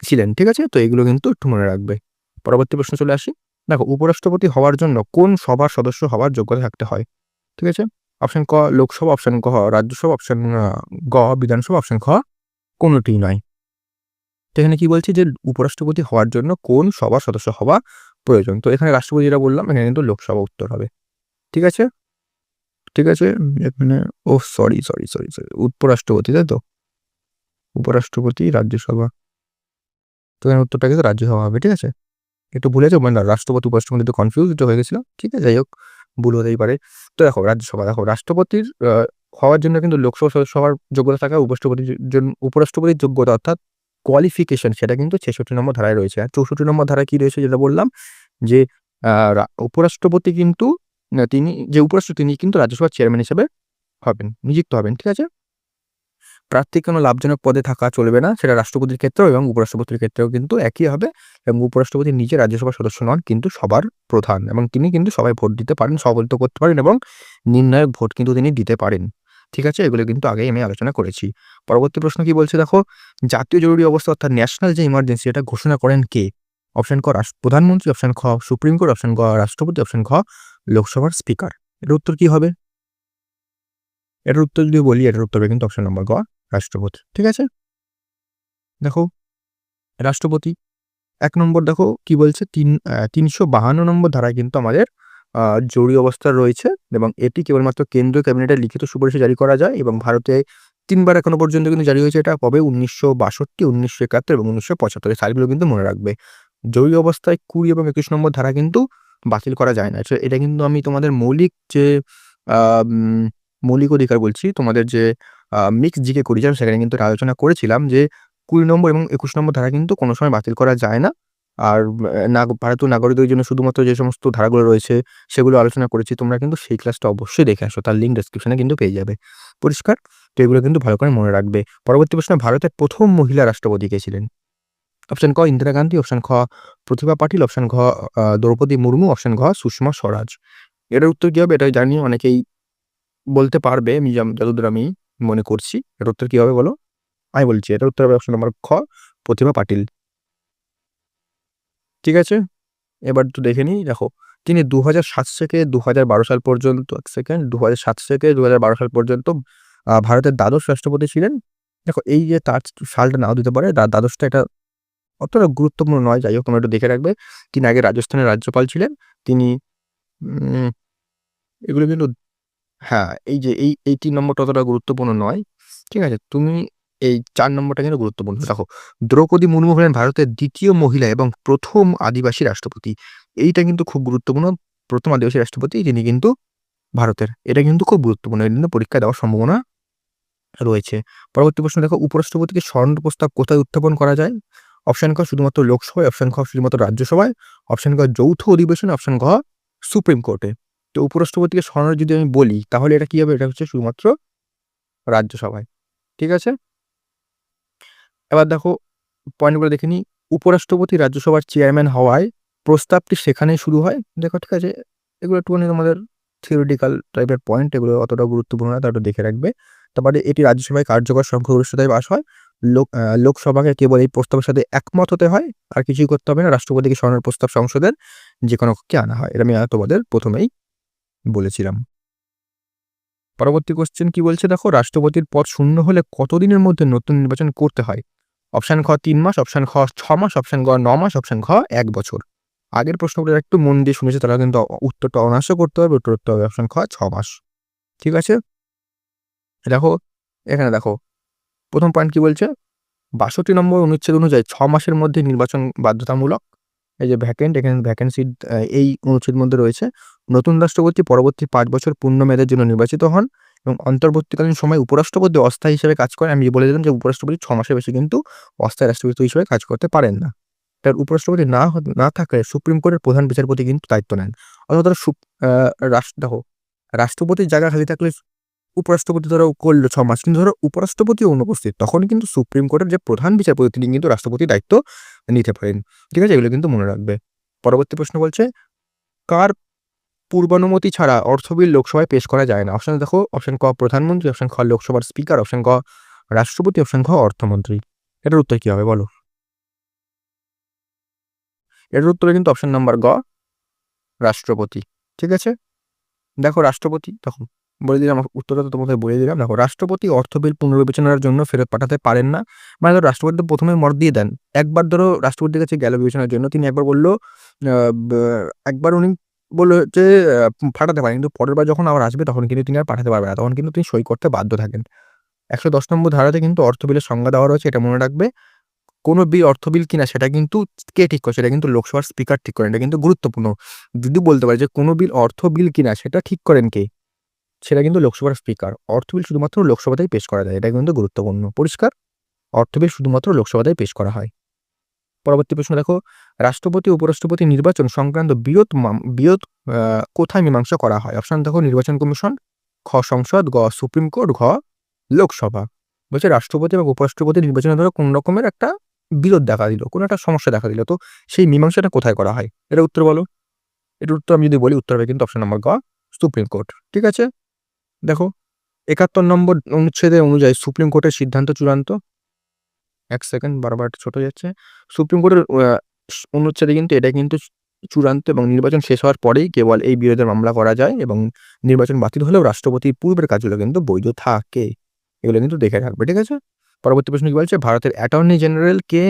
ছিলেন। ঠিক আছে? তো এগুলো কিন্তু একটু মনে রাখবে। পরবর্তী প্রশ্ন চলে আসি। দেখো, উপরাষ্ট্রপতি হওয়ার জন্য কোন সভার সদস্য হওয়ার যোগ্যতা থাকতে হয়? ঠিক আছে? অপশন ক লোকসভা, অপশন গ রাজ্যসভা, অপশন গ বিধানসভা, অপশন খ কোনটিই নয়। তো এখানে কি বলছি যে উপরাষ্ট্রপতি হওয়ার জন্য কোন সভার সদস্য হওয়া প্রয়োজন? তো এখানে রাষ্ট্রপতি যেটা বললাম, এখানে কিন্তু লোকসভা উত্তর হবে। ঠিক আছে? ঠিক আছে? এখানে সরি। উপরাষ্ট্রপতি, তাই তো? উপরাষ্ট্রপতি, রাজ্যসভা। তো এখানে উত্তরটা কিন্তু রাজ্যসভা হবে। ঠিক আছে? একটু ভুলে যাবো না, রাষ্ট্রপতি উপরাষ্ট্রপতি একটু কনফিউজ হয়ে গেছিল। ঠিক আছে? যাই হোক, ভুল হতেই পারে। তো দেখো, রাজ্যসভা, দেখো রাষ্ট্রপতির হওয়ার জন্য কিন্তু লোকসভা সদস্য হওয়ার যোগ্যতা থাকা, উপরাষ্ট্রপতির যোগ্যতা অর্থাৎ কোয়ালিফিকেশন, সেটা কিন্তু ৬৬ নম্বর ধারায় রয়েছে। আর ৬৪ নম্বর ধারায় কি রয়েছে যেটা বললাম যে উপরাষ্ট্রপতি কিন্তু তিনি কিন্তু রাজ্যসভার চেয়ারম্যান হিসেবে নিযুক্ত হবেন। ঠিক আছে? প্রার্থী কোনো লাভজনক পদে থাকা চলবে না, সেটা রাষ্ট্রপতির ক্ষেত্রেও এবং উপরাষ্ট্রপতির ক্ষেত্রেও কিন্তু একই হবে। এবং উপরাষ্ট্রপতি নিজে রাজ্যসভার সদস্য নন, কিন্তু সবার প্রধান, এবং তিনি কিন্তু সবাই ভোট দিতে পারেন, সভাপতিত্ব করতে পারেন এবং নির্ণায়ক ভোট কিন্তু তিনি দিতে পারেন। ঠিক আছে? এগুলো কিন্তু আগেই আমি আলোচনা করেছি। পরবর্তী প্রশ্ন কি বলছে দেখো, জাতীয় জরুরি অবস্থা অর্থাৎ ন্যাশনাল যে ইমার্জেন্সি, এটা ঘোষণা করেন কে? অপশন ক প্রধানমন্ত্রী, অপশন খ সুপ্রিম কোর্ট, অপশন গ রাষ্ট্রপতি, অপশন খ লোকসভার স্পিকার। এর উত্তর কি হবে? এটার উত্তর যদি বলি, এটার উত্তর হবে কিন্তু অপশন নম্বর গ রাষ্ট্রপতি। ঠিক আছে? দেখো, রাষ্ট্রপতি ১ নম্বর দেখো কি বলছে, ৩৫২ নম্বর ধারায় কিন্তু আমাদের জরুরি অবস্থা রয়েছে এবং এটি কেবলমাত্র কেন্দ্রীয় ক্যাবিনেটের লিখিত সুপারিশে জারি করা যায় এবং ভারতে ৩ বার এখনো পর্যন্ত কিন্তু জারি হয়েছে। এটা কবে? ১৯৬২, ১৯৭১ এবং ১৯৭৫ এই সালগুলো কিন্তু মনে রাখবে। জরুরি অবস্থায় ২০ এবং ২১ নম্বর ধারা কিন্তু বাতিল করা যায় না। এটা কিন্তু আমি তোমাদের আ উম মৌলিক অধিকার বলছি, তোমাদের যে মিক্সড জিকে করেছিলাম সেখানে কিন্তু এটা আলোচনা করেছিলাম যে ২০ নম্বর এবং ২১ নম্বর ধারা কিন্তু কোনো সময় বাতিল করা যায় না। আর ভারতীয় নাগরিকদের জন্য শুধুমাত্র যে সমস্ত ধারাগুলো রয়েছে সেগুলো আলোচনা করেছি। তোমরা কিন্তু সেই ক্লাসটা অবশ্যই দেখে আসো। তার লিঙ্ক ডেসক্রিপশনে কিন্তু পেয়ে যাবে। পরিষ্কার? তো এগুলো কিন্তু ভালো করে মনে রাখবে। পরবর্তী প্রশ্ন, ভারতের ১ম মহিলা রাষ্ট্রপতি কে ছিলেন? অপশন ক ইন্দিরা গান্ধী, অপশন খ প্রতিভা পাটিল, অপশন ঘ দ্রৌপদী মুর্মু, অপশন ঘ সুষমা স্বরাজ। এটার উত্তর কি হবে? এটা জানি অনেকেই বলতে পারবে, আমি যতদূর আমি মনে করছি। এটার উত্তর কি হবে বলো? আমি বলছি, এটার উত্তর হবে অপশন নম্বর খ প্রতিভা পাটিল। ঠিক আছে? এবার একটু দেখে নিই। দেখো, তিনি ২০০৭ থেকে ২০১২ সাল পর্যন্ত, ১ সেকেন্ড, ২০০৭ থেকে ২০১২ সাল পর্যন্ত ভারতের দ্বাদশ রাষ্ট্রপতি ছিলেন। দেখো, এই যে তার সালটা নাও দিতে পারে, দ্বাদশটা এটা অতটা গুরুত্বপূর্ণ নয়। যাই হোক, তোমরা একটু দেখে রাখবে। তিনি আগে রাজস্থানের রাজ্যপাল ছিলেন। তিনি উম এগুলো কিন্তু, হ্যাঁ, এই যে এই ৩ নম্বরটা অতটা গুরুত্বপূর্ণ নয়। ঠিক আছে? তুমি এই ৪ নম্বরটা কিন্তু গুরুত্বপূর্ণ। দেখো, দ্রৌপদী মুর্মু হলেন ভারতের ২য় মহিলা এবং ১ম আদিবাসী রাষ্ট্রপতি। এইটা কিন্তু খুব গুরুত্বপূর্ণ। ১ম আদিবাসী রাষ্ট্রপতি যিনি কিন্তু ভারতের। এটা কিন্তু খুব গুরুত্বপূর্ণ। এটা কিন্তু পরীক্ষায় দেওয়ার সম্ভাবনা রয়েছে। পরবর্তী প্রশ্ন দেখো, উপরাষ্ট্রপতিকে স্মরণ প্রস্তাব কোথায় উত্থাপন করা যায়? অপশন ক শুধুমাত্র লোকসভায়, অপশন খ শুধুমাত্র রাজ্যসভায়, অপশন গ যৌথ অধিবেশনে, অপশন ঘ সুপ্রিম কোর্টে। তো উপরাষ্ট্রপতিকে স্মরণের যদি আমি বলি তাহলে এটা কি হবে? এটা হচ্ছে শুধুমাত্র রাজ্যসভায়। ঠিক আছে? এবার দেখো, পয়েন্টগুলো দেখে নিই। উপরাষ্ট্রপতি রাজ্যসভার চেয়ারম্যান হওয়ায় প্রস্তাবটি সেখানেই শুরু হয়। দেখো, ঠিক আছে? এগুলো একটুখানি তোমাদের থিওরিটিক্যাল টাইপের পয়েন্ট, এগুলো অতটা গুরুত্বপূর্ণ না, তা একটু দেখে রাখবে। তারপরে এটি রাজ্যসভায় কার্যকর সংখ্যাগরিষ্ঠতায় পাস হয়। লোকসভাকে কেবল এই প্রস্তাবের সাথে একমত হতে হয়। আর কিছুই করতে হবে না। রাষ্ট্রপতিকে স্মরণের প্রস্তাব সংসদের যেকোনো কক্ষে আনা হয়। এটা আমি তোমাদের ১ম এই বলেছিলাম। পরবর্তী কোয়েশ্চেন কি বলছে দেখো, রাষ্ট্রপতির পদ শূন্য হলে কতদিনের মধ্যে নতুন নির্বাচন করতে হয়? অপশন খ ৩ মাস, অপশন খ ৬ মাস, অপশন গ ৯ মাস, অপশন ঘ ১ বছর। আগের প্রশ্নগুলো একটু মন দিয়ে শুনেছে তারা কিন্তু উত্তরটা অনায়াসে করতে পারবে। উত্তরটা হবে অপশন খ ৬ মাস। ঠিক আছে? দেখো, এখানে দেখো ১ম পয়েন্ট কি বলছে? ৬২ নম্বর অনুচ্ছেদ অনুযায়ী ৬ মাসের মধ্যে নির্বাচন বাধ্যতামূলক। এই যে এখানে ভ্যাকেন্সি এই অনুচ্ছেদের মধ্যে রয়েছে। নতুন রাষ্ট্রপতি পরবর্তী ৫ বছর পূর্ণ মেয়াদের জন্য নির্বাচিত হন এবং অন্তর্বর্তীকালীন সময়ে উপরাষ্ট্রপতি অস্থায়ী হিসেবে কাজ করেন। আমি বলে দিলাম যে উপরাষ্ট্রপতি ৬ মাসের বেশি কিন্তু অস্থায়ী রাষ্ট্রপতি হিসেবে কাজ করতে পারেন না। তার উপরাষ্ট্রপতি না থাকলে সুপ্রিম কোর্টের প্রধান বিচারপতি কিন্তু দায়িত্ব নেন। অর্থাৎ ধরো দেখো, রাষ্ট্রপতির জায়গা খালি থাকলে উপরাষ্ট্রপতি ধরো করল ৬ মাস, কিন্তু ধরো উপরাষ্ট্রপতিও অনুপস্থিত, তখন কিন্তু সুপ্রিম কোর্টের যে প্রধান বিচারপতি তিনি কিন্তু রাষ্ট্রপতির দায়িত্ব নিতে পারেন। ঠিক আছে? এগুলো কিন্তু মনে রাখবে। পরবর্তী প্রশ্ন বলছে, কার পূর্বানুমতি ছাড়া অর্থ বিল লোকসভায় পেশ করা যায় না। অপশন দেখো, অপশন ক প্রধানমন্ত্রী, অপশন খ লোকসভার স্পিকার, অপশন গ রাষ্ট্রপতি, অপশন খ অর্থমন্ত্রী। এটার উত্তর কি হবে বলো? এটার উত্তরে কিন্তু অপশন নাম্বার গ রাষ্ট্রপতি। ঠিক আছে, দেখো রাষ্ট্রপতি, দেখো বলে দিলাম উত্তরটা, তো তোমাদের বলে দিলাম। দেখো রাষ্ট্রপতি অর্থ বিল পুনর্বিবেচনার জন্য ফেরত পাঠাতে পারেন না। মানে ধরো রাষ্ট্রপতি তো প্রথমে মত দিয়ে দেন, একবার ধরো রাষ্ট্রপতির কাছে গেল বিবেচনার জন্য, তিনি একবার বললো একবার উনি বললো যে পাঠাতে পারেন, কিন্তু পরের বার যখন আবার আসবে তখন কিন্তু তিনি আর পাঠাতে পারবে না, তখন কিন্তু তিনি সই করতে বাধ্য থাকেন। 110 নম্বর ধারাতে কিন্তু অর্থ বিলের সংজ্ঞা দেওয়া রয়েছে, এটা মনে রাখবে। কোনো বিল অর্থ বিল কিনা সেটা কিন্তু কে ঠিক করে? সেটা কিন্তু লোকসভার স্পিকার ঠিক করেন। এটা কিন্তু গুরুত্বপূর্ণ। যদি বলতে পারে যে কোনো বিল অর্থ বিল কিনা সেটা ঠিক করেন কে? সেটা কিন্তু লোকসভার স্পিকার। অর্থ বিল শুধুমাত্র লোকসভাতেই পেশ করা যায়, এটা কিন্তু গুরুত্বপূর্ণ। পরিষ্কার? অর্থ বিল শুধুমাত্র লোকসভাতেই পেশ করা হয়। পরবর্তী প্রশ্ন দেখো, রাষ্ট্রপতি উপরাষ্ট্রপতি নির্বাচন সংক্রান্ত বিরোধ কোথায় মীমাংসা করা হয়? অপশন দেখো, নির্বাচন কমিশন, খ সংসদ, গ সুপ্রিম কোর্ট, ঘ লোকসভা। বলছে রাষ্ট্রপতি এবং উপরাষ্ট্রপতি নির্বাচনে ধরো কোন রকমের একটা বিরোধ দেখা দিল, কোনো একটা সমস্যা দেখা দিল, তো সেই মীমাংসাটা কোথায় করা হয়? এটা উত্তর বলো। এটার উত্তর আমি যদি বলি, উত্তর হবে কিন্তু অপশন নাম্বার গ সুপ্রিম কোর্ট। ঠিক আছে, দেখো 71 নম্বর অনুচ্ছেদে অনুযায়ী সুপ্রিম কোর্টের সিদ্ধান্ত চূড়ান্ত। এক সেকেন্ড, বারবার ছোট যাচ্ছে। সুপ্রিম কোর্টের অনুচ্ছেদে কিন্তু এটা কিন্তু চূড়ান্ত, এবং নির্বাচন শেষ হওয়ার পরেই কেবল এই বিরোধের মামলা করা যায়, এবং নির্বাচন বাতিল হলেও রাষ্ট্রপতির পূর্বের কাজগুলো কিন্তু বৈধ থাকে। এগুলো কিন্তু দেখে রাখবে। ঠিক আছে, পরবর্তী প্রশ্ন কি বলছে, ভারতের অ্যাটর্নি জেনারেলকে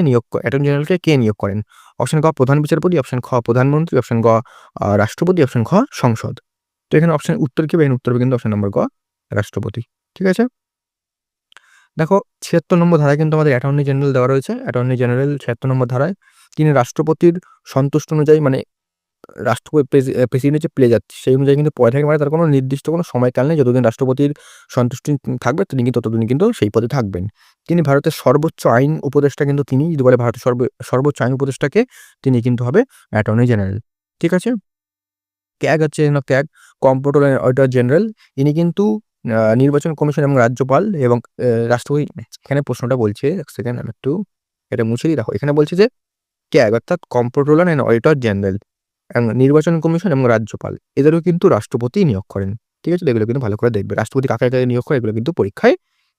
কে নিয়োগ করেন? অপশন ক প্রধান বিচারপতি, অপশন খ প্রধানমন্ত্রী, অপশন গ রাষ্ট্রপতি, অপশন খ সংসদ। তো এখানে অপশন উত্তর কি হবে? উত্তর হবে কিন্তু অপশন নম্বর গ রাষ্ট্রপতি। ঠিক আছে, দেখো 76 নম্বর ধারায় কিন্তু আমাদের অ্যাটর্নি জেনারেল দেওয়া রয়েছে। অ্যাটর্নি জেনারেল 76 নম্বর ধারায় তিনি রাষ্ট্রপতির সন্তুষ্ট অনুযায়ী, মানে রাষ্ট্রপতি প্রেসিডেন্ট যে প্লে যাচ্ছে সেই অনুযায়ী কিন্তু পদে থাকে, মানে তার কোনো নির্দিষ্ট কোনো সময়কাল নেই। যতদিন রাষ্ট্রপতির সন্তুষ্টি থাকবে তিনি কিন্তু ততদিন কিন্তু সেই পদে থাকবেন। তিনি ভারতের সর্বোচ্চ আইন উপদেষ্টা, কিন্তু তিনি যদি বলে ভারতের সর্বোচ্চ আইন উপদেষ্টাকে, তিনি কিন্তু হবে অ্যাটর্নি জেনারেল। ঠিক আছে, ক্যাগ হচ্ছে CAG comptroller and auditor general, ইনি কিন্তু নির্বাচন কমিশন এবং রাজ্যপাল এবং রাষ্ট্রপতি। এখানে প্রশ্নটা বলছে, এক সেকেন্ড আমি একটু এটা মুছে দিই। দেখো এখানে বলছে যে ক্যাগ অর্থাৎ কম্পট্রোলার অ্যান্ড অডিটর জেনারেল, নির্বাচন কমিশন এবং রাজ্যপাল এদেরও কিন্তু রাষ্ট্রপতি নিয়োগ করেন। ঠিক আছে, এগুলো কিন্তু ভালো করে দেখবে, রাষ্ট্রপতি কাকে কাকে নিয়োগ করে এগুলো কিন্তু পরীক্ষায়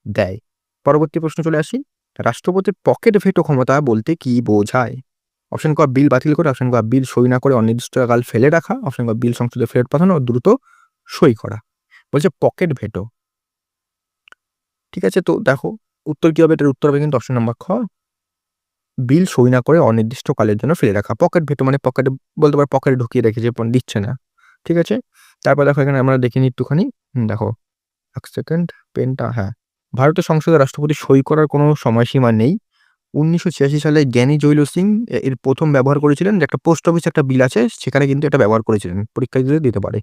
দেয়। পরবর্তী প্রশ্ন চলে আসি, রাষ্ট্রপতির পকেট ভেটো ক্ষমতা বলতে কি বোঝায়? অপশন ক বিল বাতিল করে, অপশন ক বিল সই না করে অনির্দিষ্টকাল ফেলে রাখা, অপশন ক বিল সংসদে ফেরত পাঠানো ও দ্রুত সই করা। বলছে পকেট ভেটো। ঠিক আছে, তো দেখো উত্তর কি হবে? এটার উত্তর হবে কিন্তু অপশন নাম্বার খ বিল সই না করে অনির্দিষ্টকালের জন্য ফেলে রাখা। পকেট ভেটো মানে পকেটে বলতে পারে, পকেটে ঢুকিয়ে রেখেছে, দিচ্ছে না। ঠিক আছে, তারপর দেখো এখানে আমরা দেখে নিই একটুখানি। দেখো এক সেকেন্ড, পেনটা, হ্যাঁ, ভারতের সংসদে রাষ্ট্রপতি সই করার কোনো সময়সীমা নেই। 1986 সালে জ্ঞানী জৈল সিং এর প্রথম ব্যবহার করেছিলেন, যে একটা পোস্ট অফিসে একটা বিল আছে সেখানে কিন্তু এটা ব্যবহার করেছিলেন, পরীক্ষা দিতে পারে।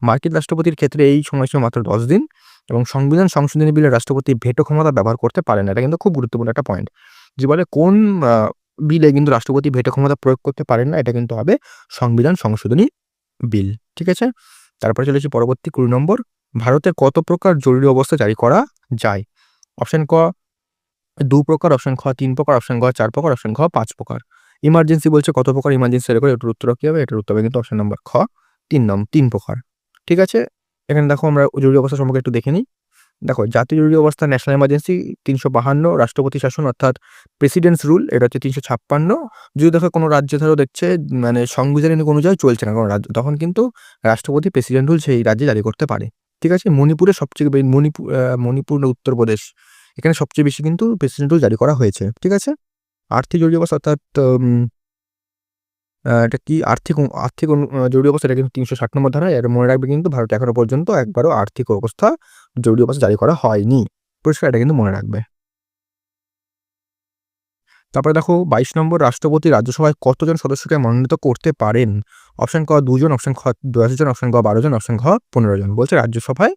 মার্কিন রাষ্ট্রপতির ক্ষেত্রে এই সময়সীমা মাত্র 10 দিন, এবং সংবিধান সংশোধনী বিলে রাষ্ট্রপতি ভেটো ক্ষমতা ব্যবহার করতে পারেন না। এটা কিন্তু খুব গুরুত্বপূর্ণ একটা পয়েন্ট, যে বলে কোন বিলে কিন্তু রাষ্ট্রপতি ভেটো ক্ষমতা প্রয়োগ করতে পারেন না, এটা কিন্তু হবে সংবিধান সংশোধনী বিল। ঠিক আছে, তারপরে চলেছি পরবর্তী 20 নম্বর, ভারতে কত প্রকার জরুরি অবস্থা জারি করা যায়? অপশন ক 2 প্রকার, অপশন খ 3 প্রকার, অপশন গ 4 প্রকার, অপশন ঘ 5 প্রকার। ইমার্জেন্সি বলছে কত প্রকার ইমার্জেন্সি জারি করে, এটার উত্তর কি হবে? এটার উত্তর হবে কিন্তু অপশন নাম্বার খ 3 প্রকার। ঠিক আছে, এখানে দেখো আমরা জরুরি অবস্থা সম্পর্কে একটু দেখে নিই। দেখো জাতীয় জরুরি অবস্থা ন্যাশনাল এমার্জেন্সি 352, রাষ্ট্রপতি শাসন অর্থাৎ প্রেসিডেন্টস রুল এটা হচ্ছে 356। যদি দেখো কোনো রাজ্য ধরো দেখছে মানে সংবিধানের অনুযায়ী চলছে না কোনো রাজ্য, তখন কিন্তু রাষ্ট্রপতি প্রেসিডেন্ট রুল সেই রাজ্যে জারি করতে পারে। ঠিক আছে, মণিপুরে সবচেয়ে মণিপুর না উত্তরপ্রদেশ, এখানে সবচেয়ে বেশি কিন্তু প্রেসিডেন্ট রুল জারি করা হয়েছে। ঠিক আছে, আর্থিক জরুরি অবস্থা অর্থাৎ এটা কি আর্থিক জরুরি অবস্থা, এটা কিন্তু 360 নম্বর ধারা। এর মনে রাখবে কিন্তু ভারতে এখনো পর্যন্ত একবারও আর্থিক অবস্থা জরুরি অবস্থা জারি করা হয়নি। পরিষ্কার, এটা কিন্তু মনে রাখবে। তারপরে দেখো 22 নম্বর, রাষ্ট্রপতি রাজ্যসভায় কতজন সদস্যকে মনোনীত করতে পারেন? অপশন ক 2 জন, অপশন খ 10 জন, অপশন গ 12 জন, অপশন ঘ 15 জন। বলছে রাজ্যসভায়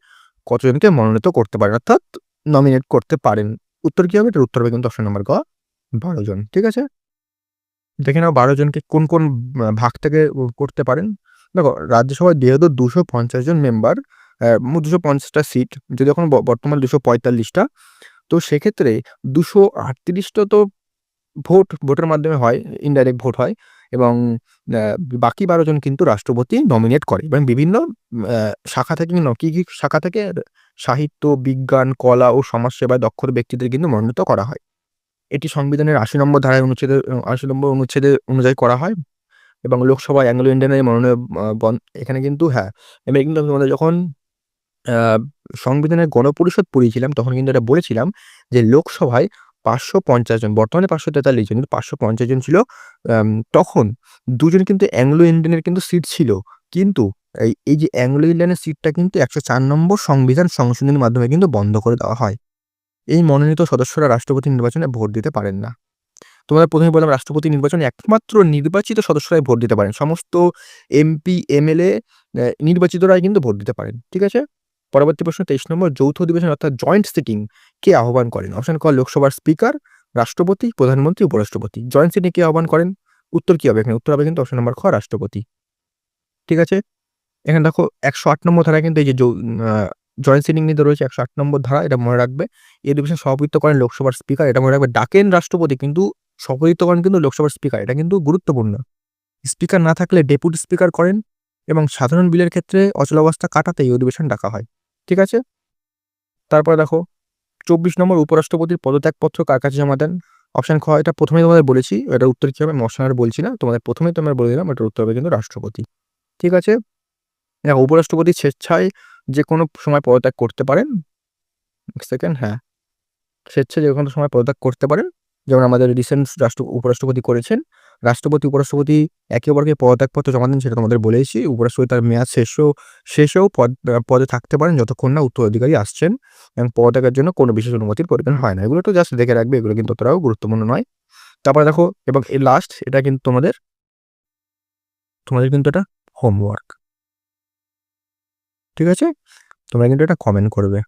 কতজনকে মনোনীত করতে পারেন, অর্থাৎ নমিনেট করতে পারেন। উত্তর কি হবে? এটার উত্তর হবে কিন্তু অপশন নাম্বার গ 12 জন। ঠিক আছে, দেখে নাও 12 জনকে কোন কোন ভাগ থেকে করতে পারেন। দেখো রাজ্যসভায় যেহেতু 250 জন মেম্বার, 250টা সিট, যদি এখন বর্তমানে 245টা, তো সেক্ষেত্রে 238টা তো ভোটের মাধ্যমে হয়, ইনডাইরেক্ট ভোট হয়, এবং আ বাকি ১২ জন কিন্তু রাষ্ট্রপতি নমিনেট করে এবং বিভিন্ন শাখা থেকে কি শাখা থেকে সাহিত্য, বিজ্ঞান, কলা ও সমাজসেবায় দক্ষ ব্যক্তিদের কিন্তু মনোনীত করা হয়। এটি সংবিধানের ৮০ নম্বর ধারায় ৮০ নম্বর অনুচ্ছেদে অনুযায়ী করা হয় এবং লোকসভায় অ্যাংলো ইন্ডিয়ানের মনোনয়ন এখানে কিন্তু হ্যাঁ, এবার কিন্তু আমি তোমাদের যখন আ সংবিধানের গণপরিষদ পড়িয়েছিলাম তখন কিন্তু এটা বলেছিলাম যে লোকসভায় ৫৫০ জন, বর্তমানে ৫৪৩ জন, কিন্তু ৫৫০ জন ছিল। তখন ২ জন কিন্তু অ্যাংলো ইন্ডিয়ানের কিন্তু সিট ছিল। কিন্তু এই যে অ্যাংলো ইন্ডিয়ানের সিটটা কিন্তু ১০৪ নম্বর সংবিধান সংশোধনীর মাধ্যমে কিন্তু বন্ধ করে দেওয়া হয়। এই মনোনীত সদস্যরা রাষ্ট্রপতি নির্বাচনে ভোট দিতে পারেন না। তোমাদের ১ম এ বললাম রাষ্ট্রপতি নির্বাচনে একমাত্র নির্বাচিত সদস্যরাই ভোট দিতে পারেন। সমস্ত এমপি, এমএলএ নির্বাচিতরাই কিন্তু ভোট দিতে পারেন। ঠিক আছে? পরবর্তী প্রশ্ন ২৩ নম্বর, যৌথ অধিবেশন অর্থাৎ জয়েন্ট সিটিং কে আহ্বান করেন? অপশন ক লোকসভার স্পিকার, রাষ্ট্রপতি, প্রধানমন্ত্রী, উপরাষ্ট্রপতি। জয়েন্ট সিটিং কে আহ্বান করেন? উত্তর কি হবে এখানে? উত্তর হবে কিন্তু অপশন নাম্বার খ রাষ্ট্রপতি। ঠিক আছে? এখানে দেখো ১০৮ নম্বর ধারায় কিন্তু এই যে আ জয়েন্ট সিটিং নিতে রয়েছে ১০৮ নম্বর ধারা, এটা মনে রাখবে। এই অধিবেশন সভাপতিত্ব করেন লোকসভার স্পিকার, এটা মনে রাখবে। ডাকেন রাষ্ট্রপতি কিন্তু সভাপতিত্ব করেন কিন্তু লোকসভার স্পিকার, এটা কিন্তু গুরুত্বপূর্ণ। স্পিকার না থাকলে ডেপুটি স্পিকার করেন এবং সাধারণ বিলের ক্ষেত্রে অচলাবস্থা কাটাতে এই অধিবেশন ডাকা হয়। ঠিক আছে? তারপরে দেখো ২৪ নম্বর, উপরাষ্ট্রপতির পদত্যাগপত্র কার কাছে জমা দেন? অপশন খ, এটা ১ম এই তোমাদের বলেছি। এটার উত্তর কি হবে? আমি অপশন আর বলছি না। তোমাদের ১ম এই তোমাদের বলে দিলাম, এটার উত্তর হবে কিন্তু রাষ্ট্রপতি। ঠিক আছে? দেখো উপরাষ্ট্রপতি স্বেচ্ছায় যেকোনো সময় পদত্যাগ করতে পারেন। ১ সেকেন্ড, হ্যাঁ। স্বেচ্ছায় যেকোনো সময় পদত্যাগ করতে পারেন। যেমন আমাদের রিসেন্ট উপরাষ্ট্রপতি করেছেন। রাষ্ট্রপতি, উপরাষ্ট্রপতি একে অপরকে পদত্যাগপত্র জমা দেন, সেটা তোমাদের বলেইছি। উপরাষ্ট্রপতি তার মেয়াদ শেষেও পদে থাকতে পারেন যতক্ষণ না উত্তরাধিকারী আসছেন এবং পদত্যাগের জন্য কোনো বিশেষ অনুমতির প্রয়োজন হয় না। এগুলো একটু জাস্ট দেখে রাখবে, এগুলো কিন্তু অতটাও গুরুত্বপূর্ণ নয়। তারপরে দেখো এবং এই লাস্ট, এটা কিন্তু তোমাদের কিন্তু এটা হোমওয়ার্ক। ঠিক আছে? তোমরা কিন্তু এটা কমেন্ট করবে।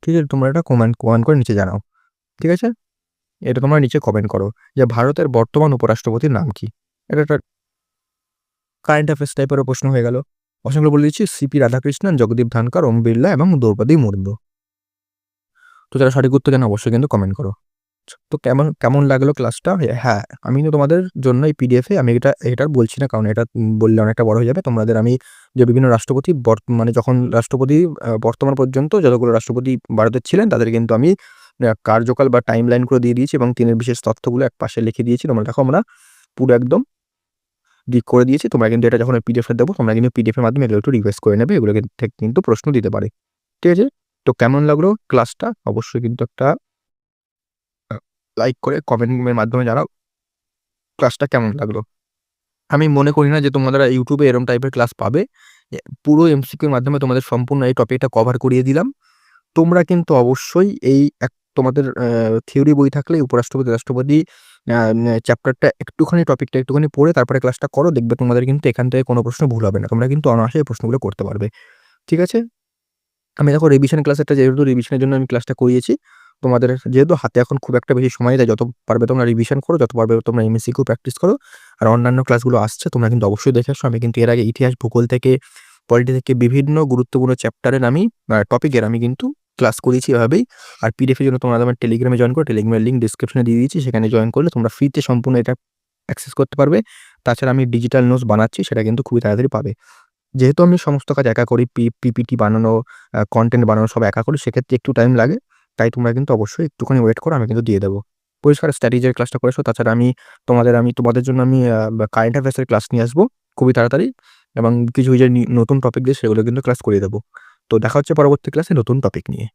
ঠিক আছে? তোমরা এটা কমেন্ট করে নিচে জানাও। ঠিক আছে? এটা তোমরা নিচে কমেন্ট করো যে ভারতের বর্তমান উপরাষ্ট্রপতির নাম কি? এটা একটা কারেন্ট অ্যাফেয়ার্স টাইপেরও প্রশ্ন হয়ে গেল। অপশনগুলো বলে দিচ্ছি: সিপি রাধাকৃষ্ণন, জগদীপ ধনখড়, ওম বিড়লা এবং দ্রৌপদী মুর্মু। তো যারা সঠিক উত্তর জানো অবশ্যই কিন্তু কমেন্ট করো। তো কেমন লাগলো ক্লাসটা? হ্যাঁ, আমি কিন্তু তোমাদের জন্য এই পিডিএফে আমি এটা বলছি না, কারণ এটা বললে অনেকটা বড় হয়ে যাবে। তোমাদের আমি যে বিভিন্ন রাষ্ট্রপতি মানে যখন রাষ্ট্রপতি বর্তমান পর্যন্ত যতগুলো রাষ্ট্রপতি ভারতের ছিলেন তাদের কিন্তু আমি কার্যকাল বা টাইমলাইন করে দিয়ে দিয়েছি এবং তিনের বিশেষ তথ্যগুলো একপাশে লিখে দিয়েছি। তোমরা দেখো আমরা পুরো একদম করে দিয়েছি। তোমরা কিন্তু এটা যখন পিডিএফটা দেবো তোমরা কিন্তু পিডিএফের মাধ্যমে এগুলো একটু রিভাইজ করে নেবে। এগুলো থেকে কিন্তু প্রশ্ন দিতে পারে। ঠিক আছে? তো কেমন লাগলো ক্লাসটা? অবশ্যই কিন্তু একটা লাইক করে কমেন্টের মাধ্যমে জানাও ক্লাসটা কেমন লাগলো। আমি মনে করি না যে তোমরা YouTube এ এরকম টাইপের ক্লাস পাবে। পুরো এমসিকিউর মাধ্যমে তোমাদের সম্পূর্ণ এই টপিকটা কভার করিয়ে দিলাম। তোমরা কিন্তু অবশ্যই এই তোমাদের থিওরি বই থাকলে উপরাষ্ট্রপতি, রাষ্ট্রপতি চ্যাপ্টারটা টপিকটা একটুখানি পড়ে তারপরে ক্লাসটা করো। দেখবে তোমাদের কিন্তু এখান থেকে কোনো প্রশ্ন ভুল হবে না। তোমরা কিন্তু অনায়াসে এই প্রশ্নগুলো করতে পারবে। ঠিক আছে? আমি দেখো রিভিশন ক্লাসেরটা যেহেতু রিভিশনের জন্য আমি ক্লাসটা করিয়েছি। তোমাদের যেহেতু হাতে এখন খুব একটা বেশি সময় নেই, তাই যত পারবে তোমরা রিভিশন করো, যত পারবে তোমরা এমসিকিউ প্র্যাকটিস করো। আর অন্যান্য ক্লাসগুলো আসছে তোমরা কিন্তু অবশ্যই দেখে আসো। আমি কিন্তু এর আগে ইতিহাস, ভূগোল থেকে, পলিটি থেকে বিভিন্ন গুরুত্বপূর্ণ চ্যাপ্টারের আমি টপিকের আমি কিন্তু ক্লাস করিয়েছি এভাবেই। আর পিডিএফ এর জন্য তোমরা আমার টেলিগ্রামে জয়েন করো। টেলিগ্রামের লিঙ্ক ডেসক্রিপশনে দিয়ে দিয়েছি। সেখানে জয়েন করলে তোমরা ফ্রিতে সম্পূর্ণ এটা অ্যাক্সেস করতে পারবে। তাছাড়া আমি ডিজিটাল নোটস বানাচ্ছি, সেটা কিন্তু খুবই তাড়াতাড়ি পাবে। যেহেতু আমি সমস্ত কাজ একা করি, পিপিটি বানানো, কনটেন্ট বানানো সব একা করি, সেক্ষেত্রে একটু টাইম লাগে। তাই তোমরা কিন্তু অবশ্যই একটুখানি ওয়েট করো, আমি কিন্তু দিয়ে দেবো। পরিষ্কার স্ট্র্যাটেজির ক্লাসটা করে এসো। তাছাড়া আমি তোমাদের জন্য আমি কারেন্ট অ্যাফেয়ার্স এর ক্লাস নিয়ে আসবো খুবই তাড়াতাড়ি এবং কিছু যে নতুন টপিক দিয়ে সেগুলো কিন্তু ক্লাস করিয়ে দেবো। তো দেখা হচ্ছে পরবর্তী ক্লাসে নতুন টপিক নিয়ে।